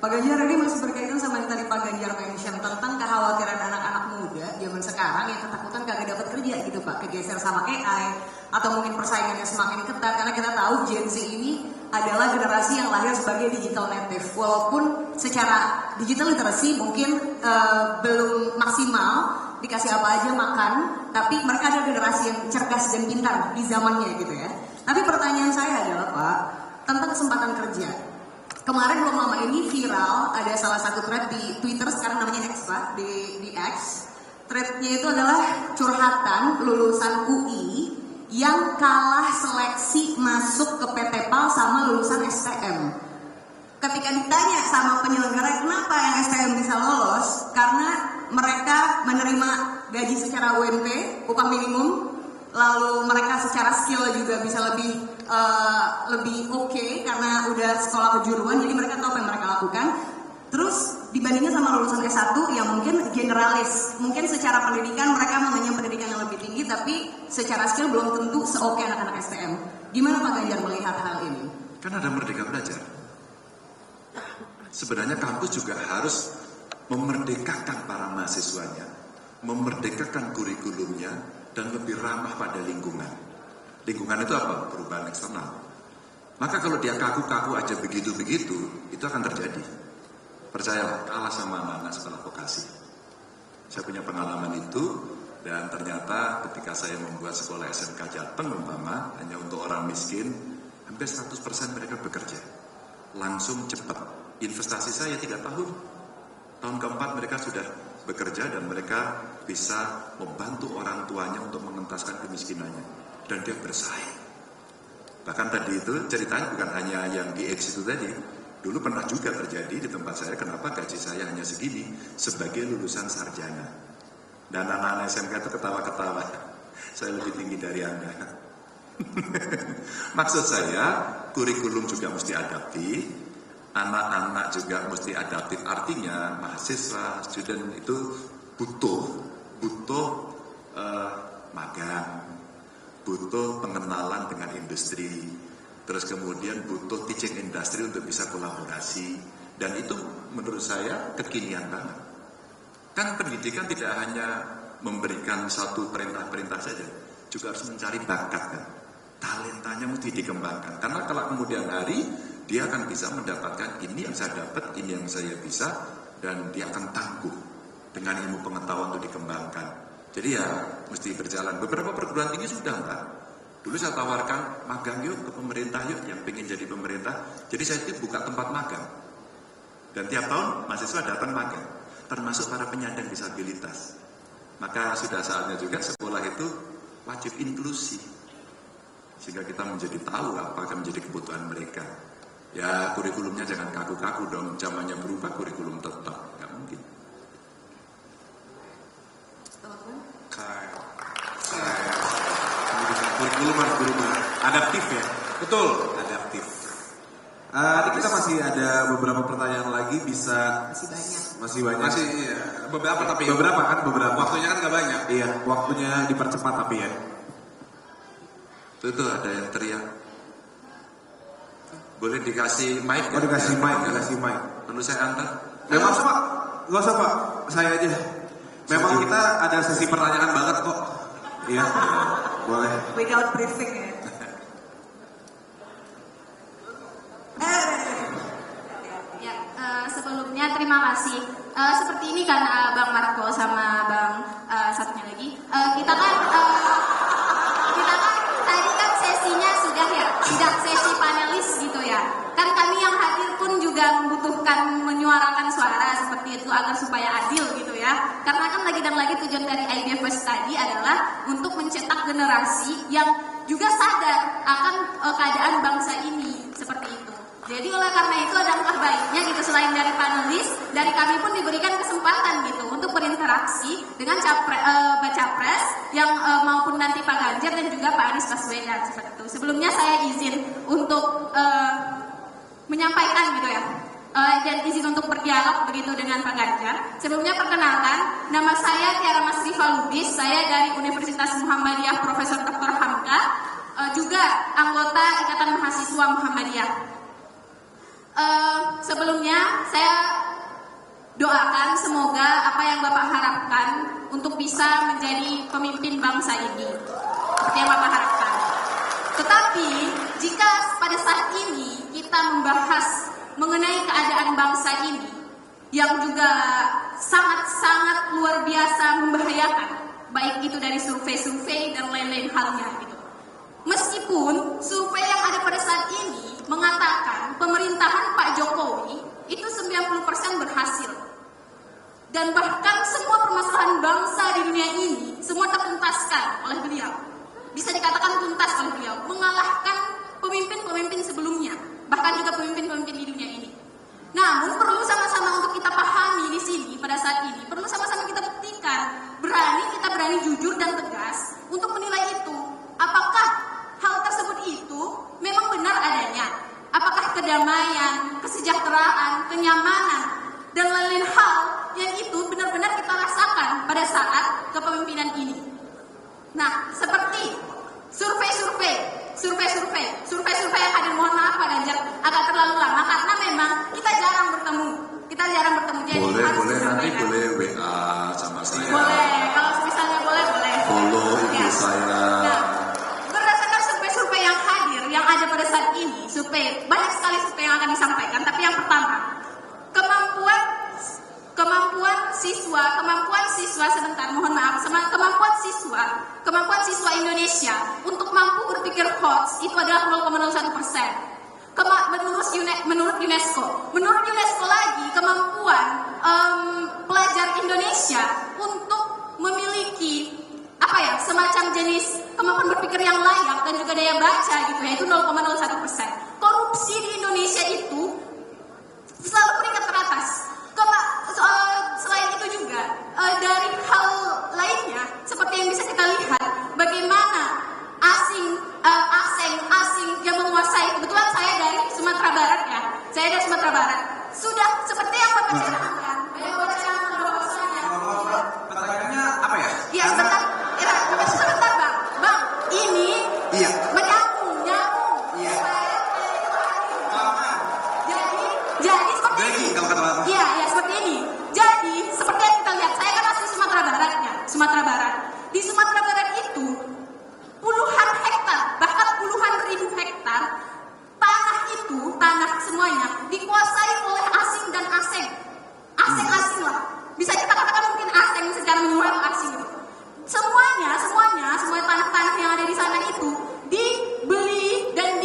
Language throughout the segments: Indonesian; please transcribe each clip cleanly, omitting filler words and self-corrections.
Pak Ganjar, ini masih berkaitan sama yang tadi Pak Ganjar mention tentang kekhawatiran anak-anak muda zaman sekarang yang ketakutan kagak dapat kerja gitu Pak, kegeser sama AI atau mungkin persaingannya semakin ketat karena kita tahu Gen Z ini adalah generasi yang lahir sebagai digital native. Walaupun secara digital literacy mungkin belum maksimal, dikasih apa aja makan, tapi mereka adalah generasi yang cerdas dan pintar di zamannya gitu ya. Tapi pertanyaan saya adalah Pak, tentang kesempatan kerja. Kemarin belum lama ini viral ada salah satu thread di Twitter, sekarang namanya X Pak, di X. Threadnya itu adalah curhatan lulusan UI yang kalah seleksi masuk ke PT PAL sama lulusan STM. Ketika ditanya sama penyelenggara kenapa yang STM bisa lolos, karena mereka menerima gaji secara UMP, upah minimum, lalu mereka secara skill juga bisa lebih oke karena udah sekolah kejuruan, jadi mereka tahu apa yang mereka lakukan. Terus dibandingkan sama lulusan S1 yang mungkin generalis, mungkin secara pendidikan mereka mengenyam pendidikan yang lebih tinggi, tapi secara skill belum tentu seoke anak-anak STM. Gimana Pak Ganjar melihat hal ini? Kan ada Merdeka Belajar. Sebenarnya kampus juga harus memerdekakan para mahasiswanya, memerdekakan kurikulumnya, dan lebih ramah pada lingkungan. Lingkungan itu apa? Perubahan eksternal. Maka kalau dia kaku-kaku aja begitu-begitu, itu akan terjadi. Percayalah, kalah sama anak-anak sekolah vokasi. Saya punya pengalaman itu, dan ternyata ketika saya membuat sekolah SMK Jateng umpama, hanya untuk orang miskin, hampir 100% mereka bekerja. Langsung cepat. Investasi saya 3 tahun. Tahun keempat mereka sudah bekerja dan mereka bisa membantu orang tuanya untuk mengentaskan kemiskinannya. Dan dia bersaing. Bahkan tadi itu ceritanya bukan hanya yang di X itu tadi. Dulu pernah juga terjadi di tempat saya, kenapa gaji saya hanya segini sebagai lulusan sarjana. Dan anak-anak SMK itu ketawa-ketawa. Saya lebih tinggi dari Anda. Maksud saya, kurikulum juga mesti adaptif. Anak-anak juga mesti adaptif, artinya mahasiswa, student itu butuh magang, butuh pengenalan dengan industri, terus kemudian butuh teaching industry untuk bisa kolaborasi, dan itu menurut saya kekinian banget. Kan pendidikan tidak hanya memberikan satu perintah-perintah saja, juga harus mencari bakat kan. Talentanya mesti dikembangkan, karena kalau kemudian hari dia akan bisa mendapatkan ini yang saya dapat, ini yang saya bisa, dan dia akan tangguh dengan ilmu pengetahuan untuk dikembangkan. Jadi ya mesti berjalan. Beberapa perguruan tinggi sudah Mbak. Dulu saya tawarkan magang yuk ke pemerintah yuk, yang pengen jadi pemerintah. Jadi saya itu buka tempat magang. Dan tiap tahun mahasiswa datang magang, termasuk para penyandang disabilitas. Maka sudah saatnya juga sekolah itu wajib inklusi. Sehingga kita menjadi tahu apa akan menjadi kebutuhan mereka. Ya kurikulumnya jangan kaku-kaku dong, zamannya berubah kurikulum tetap, nggak mungkin. Kurikulum harus berubah, adaptif ya, betul, adaptif. Kita masih ada beberapa pertanyaan lagi, masih banyak, iya. Beberapa kan beberapa. Waktunya kan nggak banyak. Iya, waktunya dipercepat tapi ya. Itu ada yang teriak. Boleh dikasih mic? Oh, dikasih mic. Perlu saya antar? Nggak usah Pak, nggak usah Pak, saya aja. Memang kita ada sesi pertanyaan banget kok. Iya, boleh. Without briefing ya. Ya, sebelumnya terima kasih. Seperti ini kan Bang Marco sama Bang satunya lagi. Kita kan tadi kan sesinya sudah ya, tidak sesi panelis gitu ya. Kan kami yang hadir pun juga membutuhkan menyuarakan suara seperti itu agar supaya adil gitu ya. Karena kan lagi dan lagi tujuan dari Idea First tadi adalah untuk mencetak generasi yang juga sadar akan keadaan bangsa ini seperti itu. Jadi oleh karena itu adalah baiknya gitu selain dari panelis, dari kami pun diberikan kesempatan gitu untuk berinteraksi dengan Bacapres yang maupun nanti Pak Ganjar dan juga Pak Anies Baswedan seperti itu. Sebelumnya saya izin untuk menyampaikan gitu ya, dan izin untuk berdialog begitu dengan Pak Ganjar. Sebelumnya perkenalkan, nama saya Tiara Masrifa Lubis, saya dari Universitas Muhammadiyah Profesor Dr. Hamka, juga anggota Ikatan Mahasiswa Muhammadiyah. Sebelumnya saya doakan semoga apa yang Bapak harapkan untuk bisa menjadi pemimpin bangsa ini seperti yang Bapak harapkan. Tetapi jika pada saat ini kita membahas mengenai keadaan bangsa ini yang juga sangat-sangat luar biasa membahayakan, baik itu dari survei-survei dan lain-lain halnya gitu. Meskipun survei yang ada pada saat ini mengatakan pemerintahan Pak Jokowi itu 90% berhasil. Dan bahkan semua permasalahan bangsa di dunia ini semua tertuntaskan oleh beliau. Bisa dikatakan tuntas oleh beliau, mengalahkan pemimpin-pemimpin sebelumnya, bahkan juga pemimpin-pemimpin di dunia ini. Namun perlu sama-sama untuk kita pahami di sini pada saat ini, perlu sama-sama kita buktikan, kita berani jujur dan tegas untuk menilai itu. Apakah hal tersebut itu memang benar adanya? Apakah kedamaian, kesejahteraan, kenyamanan, dan lain-lain hal yang itu benar-benar kita rasakan pada saat kepemimpinan ini? Nah, seperti survei yang hadir, mohon maaf Pak Ganjar, agak terlalu lama karena memang kita jarang bertemu. Jadi boleh harus nanti disampaikan. boleh WA sama saya. Boleh, kalau misalnya boleh. Follow ibu saya. Nah, berdasarkan survei yang hadir, yang ada pada saat ini, banyak sekali survei yang akan disampaikan. Tapi yang pertama, kemampuan siswa sebentar, mohon maaf, kemampuan siswa Indonesia untuk mampu berpikir hoax itu adalah 0,01%. Menurut UNESCO lagi, kemampuan pelajar Indonesia untuk memiliki semacam jenis kemampuan berpikir yang layak dan juga daya baca gitu ya, itu 0,01%. Korupsi di Indonesia itu selalu peringkat teratas. Selain itu juga dari hal lainnya seperti yang bisa kita lihat bagaimana asing yang menguasai. Kebetulan saya dari Sumatera Barat ya. Sudah seperti yang Bapak ceritakan. Pertanyaannya apa ya? Iya, sebentar Bang. Ini menyambung. Iya. Jadi seperti ini. Kalau kata Bapak. Iya, seperti ini. Jadi, seperti yang kita lihat, saya kan asli Sumatera Barat. Di Sumatera Barat itu puluhan hektar, bahkan puluhan ribu hektar tanah semuanya dikuasai oleh asing dan asing lah. Bisa kita katakan mungkin asing secara menyeluruh asing. Semuanya tanah-tanah yang ada di sana itu dibeli dan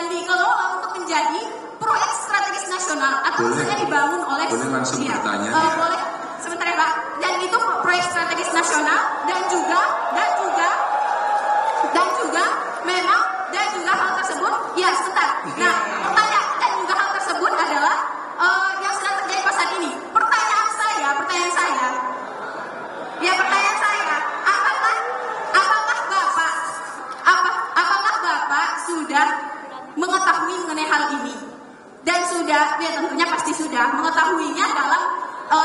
dikelola untuk menjadi proyek strategis nasional atau misalnya dibangun oleh. Boleh langsung bertanya. Boleh sebentar ya Pak. Dan itu proyek strategis nasional dan juga hal tersebut ya sebentar. Nah, dan juga hal tersebut adalah yang sedang terjadi pas saat ini. Pertanyaan saya, apakah Bapak sudah mengetahui mengenai hal ini? Dan sudah, ya tentunya pasti sudah mengetahuinya dalam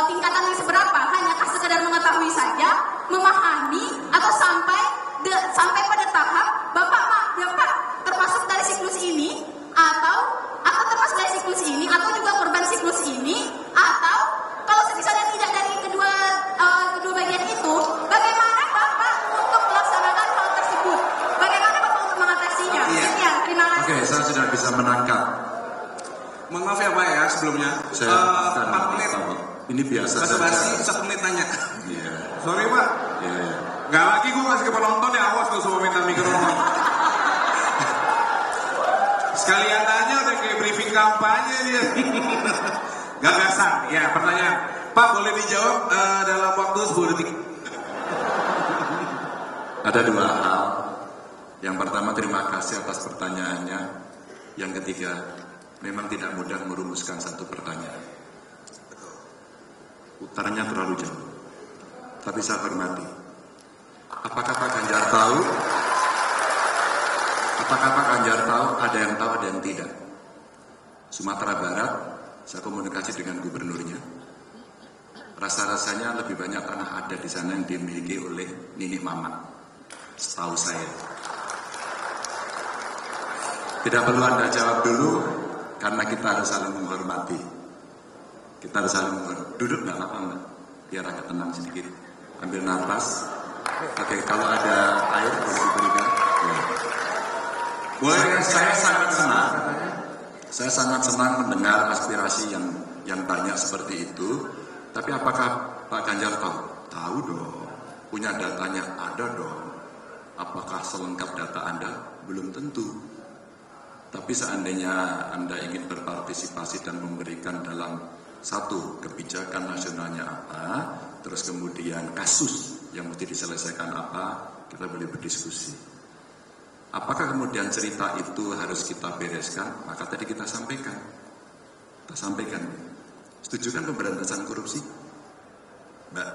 tingkatan yang seberapa? Hanyakah sekedar mengetahui saja, memahami, atau sampai pada tahap Bapak termasuk dari siklus ini, atau termasuk dari siklus ini, atau juga korban siklus ini, atau kalau misalnya tidak dari kedua bagian itu, bagaimana Bapak untuk melaksanakan hal tersebut? Bagaimana Bapak untuk mengatasinya? Iya. Terima kasih. Oke, saya sudah bisa menangkap. Mohon maaf ya Pak ya sebelumnya. 4 menit. Ini biasa saja. Basa-basi 1 menit nanya. Iya. Sorry Pak. Iya. Gak lagi gue kasih ke penonton ya, awas tuh semua minta mikrofon. Sekalian tanya udah kayak briefing kampanye dia. Gagasan. Ya, pertanyaan. Pak boleh dijawab dalam waktu 10 detik. Ada 2 hal. Yang pertama, terima kasih atas pertanyaannya. Yang ketiga, memang tidak mudah merumuskan satu pertanyaan. Utaranya terlalu jauh. Tapi saya hormati. Apakah Pak Ganjar tahu? Ada yang tahu, ada yang tidak. Sumatera Barat, saya komunikasi dengan gubernurnya. Rasa-rasanya lebih banyak tanah adat di sana yang dimiliki oleh Nini Mamat. Setahu saya. Tidak perlu Anda jawab dulu, karena kita harus saling menghormati. Kita harus saling duduk nggak apa-apa Mbak, biar agak tenang sedikit. Ambil nafas. Oke, kalau ada air boleh diberikan. Ya. Boleh, saya sangat senang. Saya sangat senang mendengar aspirasi yang banyak seperti itu. Tapi apakah Pak Ganjar tahu? Tahu dong. Punya datanya? Ada dong. Apakah selengkap data Anda? Belum tentu. Tapi seandainya Anda ingin berpartisipasi dan memberikan dalam satu, kebijakan nasionalnya apa, terus kemudian kasus yang mesti diselesaikan apa, kita boleh berdiskusi. Apakah kemudian cerita itu harus kita bereskan? Maka tadi kita sampaikan. Kita sampaikan. Setuju kan pemberantasan korupsi? Mbak,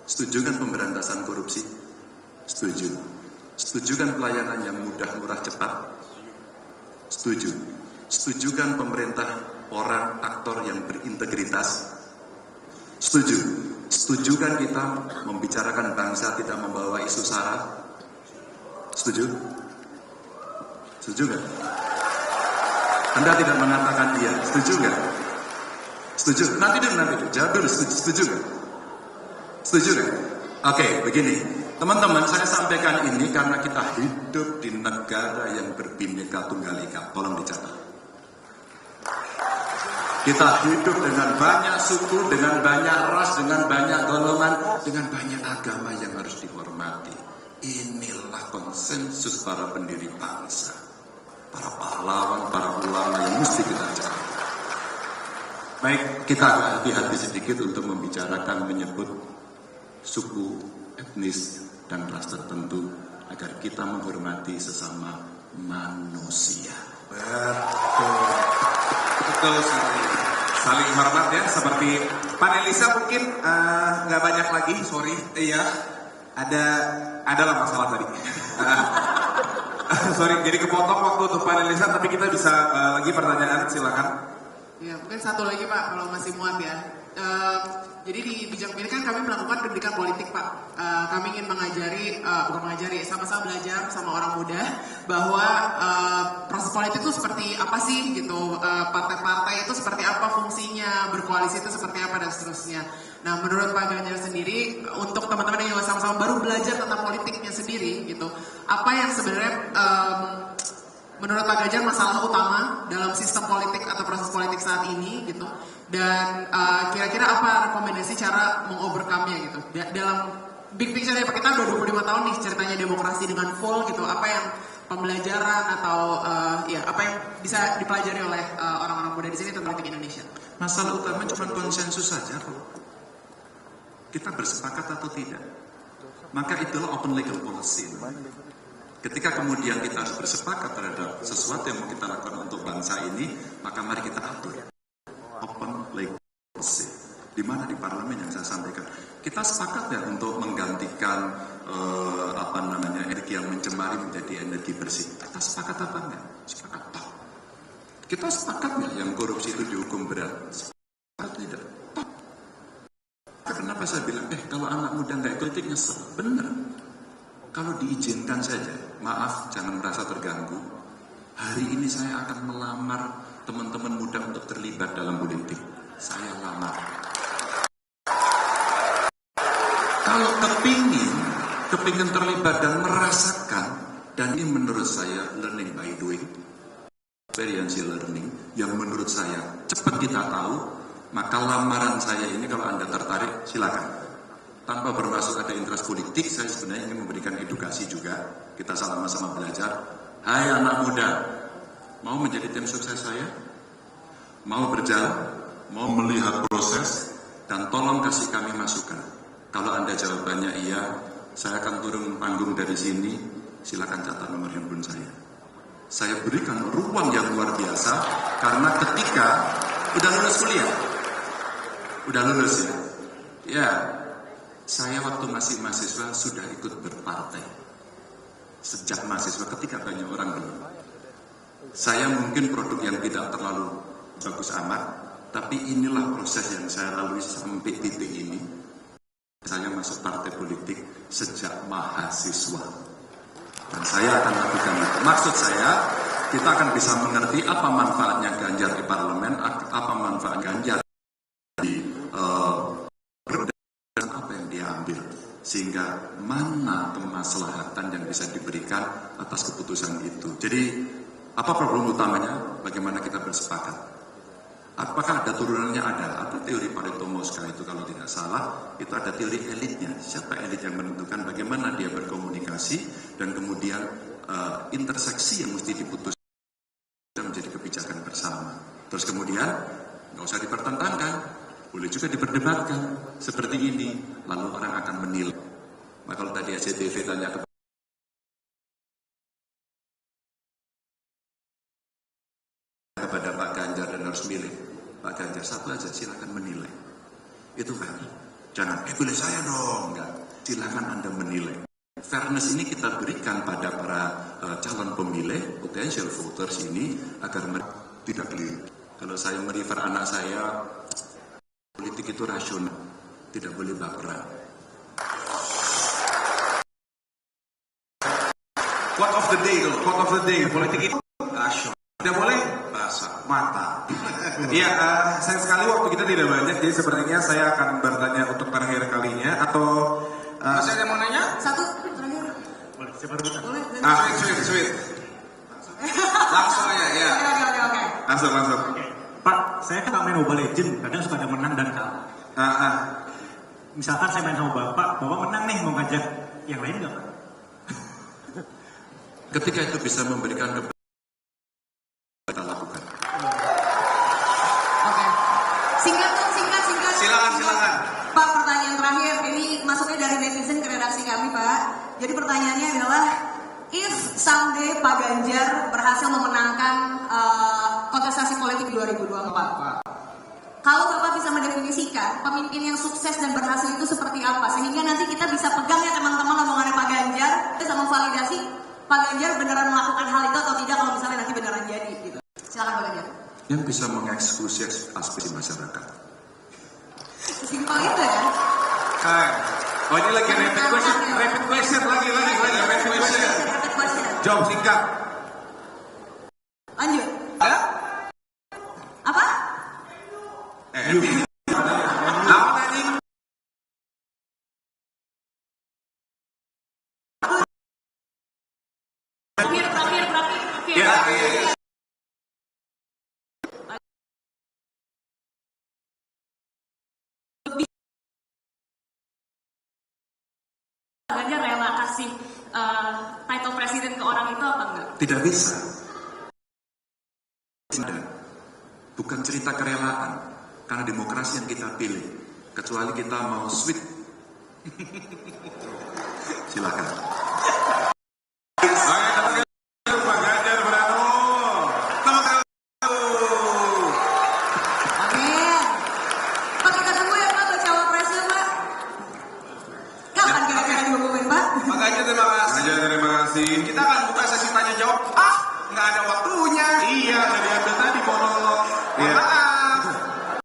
setuju kan pemberantasan korupsi? Setuju. Setuju kan pelayanan yang mudah, murah, cepat? Setuju. Setuju kan pemerintah orang aktor yang berintegritas? Setuju. Setuju kan kita membicarakan bangsa tidak membawa isu sara? Setuju? Setuju nggak? Anda tidak mengatakan iya. Setuju nggak? Setuju? Nanti dulu. Jawab dulu. Setuju nggak? Setuju nggak? Oke, begini. Teman-teman, saya sampaikan ini karena kita hidup di negara yang berbineka tunggal ika. Tolong dicatat. Kita hidup dengan banyak suku, dengan banyak ras, dengan banyak golongan, dengan banyak agama yang harus dihormati. Inilah konsensus para pendiri bangsa, para pahlawan, para ulama yang mesti kita jaga. Baik, kita agak hati-hati sedikit untuk membicarakan menyebut suku, etnis, dan ras tertentu agar kita menghormati sesama manusia. Betul sekali. Saling hormat ya, seperti panelisa mungkin nggak banyak lagi, sorry. Iya, adalah masalah tadi. Sorry, jadi kepotong waktu untuk panelisa, tapi kita bisa lagi pertanyaan, silakan. Ya, mungkin satu lagi Pak, kalau masih muat ya. Jadi di Bijak Memilih kan kami melakukan pendidikan politik Pak. Kami ingin bukan mengajari, sama-sama belajar sama orang muda bahwa proses politik itu seperti apa sih gitu, partai-partai itu seperti apa fungsinya, berkoalisi itu seperti apa dan seterusnya. Nah, menurut Pak Ganjar sendiri, untuk teman-teman yang juga sama-sama baru belajar tentang politiknya sendiri gitu, apa yang sebenarnya menurut Pak Ganjar masalah utama dalam sistem politik atau proses politik saat ini gitu, dan kira-kira apa rekomendasi cara mengovercome-nya gitu dalam big picture ya Pak. Kita udah 25 tahun nih ceritanya demokrasi dengan full gitu, apa yang pembelajaran atau apa yang bisa dipelajari oleh orang-orang muda di sini tentang politik Indonesia? Masalah utama cuma konsensus saja kok. Kita bersepakat atau tidak, maka itulah open legal policy. Ketika kemudian kita harus bersepakat terhadap sesuatu yang mau kita lakukan untuk bangsa ini, maka mari kita atur open legal policy. Di mana di parlemen yang saya sampaikan, kita sepakat ya untuk menggantikan energi yang mencemari menjadi energi bersih. Kita sepakat apa enggak? Sepakat toh. Kita sepakat nggak yang korupsi itu dihukum berat? Sepakat tidak? Toh. Kenapa saya bilang, kalau anak muda nggak ikut nyesel? Benar. Kalau diizinkan saja, maaf jangan merasa terganggu. Hari ini saya akan melamar teman-teman muda untuk terlibat dalam politik. Saya lamar. Kalau kepingin terlibat dan merasakan, dan ini menurut saya learning by doing, experiential learning, yang menurut saya cepat kita tahu, maka lamaran saya ini kalau Anda tertarik, silakan. Tanpa bermaksud ada interest politik, saya sebenarnya ingin memberikan edukasi juga. Kita sama-sama belajar. Hai anak muda, mau menjadi tim sukses saya? Mau berjalan? Mau melihat proses? Dan tolong kasih kami masukan. Kalau Anda jawabannya iya, saya akan turun panggung dari sini. Silakan catat nomor handphone saya. Saya berikan ruang yang luar biasa, karena ketika udah lulus kuliah, udah lulus ya, saya waktu masih mahasiswa sudah ikut berpartai. Sejak mahasiswa ketika banyak orang belum. Saya mungkin produk yang tidak terlalu bagus amat, tapi inilah proses yang saya lalui sampai titik ini. Saya masuk partai politik sejak mahasiswa. Dan saya akan lakukan itu. Maksud saya, kita akan bisa mengerti apa manfaatnya Ganjar di parlemen, apa manfaat Ganjar sehingga mana kemaslahatan yang bisa diberikan atas keputusan itu. Jadi apa problem utamanya? Bagaimana kita bersepakat? Apakah ada turunannya? Ada teori Pareto Mosca itu kalau tidak salah, itu ada teori elitnya. Siapa elit yang menentukan bagaimana dia berkomunikasi dan kemudian interseksi yang mesti diputuskan menjadi kebijakan bersama. Terus kemudian nggak usah dipertentangkan, boleh juga diperdebatkan seperti ini, lalu orang akan menilai. Nah, kalau tadi SCTV tanya kepada Pak Ganjar dan harus milih, Pak Ganjar satu aja, silakan menilai. Itu kan, jangan pilih saya dong, enggak. Silakan Anda menilai. Fairness ini kita berikan pada para calon pemilih, potential voters ini agar mereka tidak keliru. Kalau saya merefer anak saya, politik itu rasional, tidak boleh baperan. Quote of the day, politik itu rasional. Tidak boleh basah mata. Iya, sayang sekali waktu kita tidak banyak, jadi sepertinya saya akan bertanya untuk terakhir kalinya atau masih ada yang mau nanya? Satu terakhir. Boleh, saya baru buka. Boleh. Sweet. Langsung aja, ya. Oke. Langsung. Oke. Pak, saya kan main Mobile Legends, kadang suka ada menang dan kalah. Misalkan saya main sama Bapak menang nih, mau ngajak yang lain nggak Pak? Ketika itu bisa memberikan kita lakukan. Oke. Singkat. Silakan. Pak, pertanyaan terakhir. Ini masuknya dari netizen ke redaksi kami, Pak. Jadi pertanyaannya adalah, if someday Pak Ganjar berhasil memenangkan kontestasi politik 2024, Pak. Kalau Bapak bisa mendefinisikan pemimpin yang sukses dan berhasil itu seperti apa, sehingga nanti kita bisa pegang ya teman-teman omongannya Pak Ganjar, bisa memvalidasi Pak Ganjar beneran melakukan hal itu atau tidak kalau misalnya nanti beneran jadi gitu. Silakan Pak Ganjar. Yang bisa mengeksekusi aspirasi masyarakat. Simpel itu ya. Oh ini lagi rapid question lagi. Rapid question. Jawab singkat. Lanjut. Ada? Apa? Lawan anjing. Terakhir. Ya. Ganjar rela kasih title presiden ke orang itu apa enggak? Tidak bisa. Bukan cerita kerelaan, karena demokrasi yang kita pilih. Kecuali kita mau sweet. Silakan. Pak Ganjar Pranowo. Amin. Pak, kita tunggu ya Pak baca wapresnya Pak. Kapan kira-kira diumumin Pak? Pak Ganjar terima kasih. Kita akan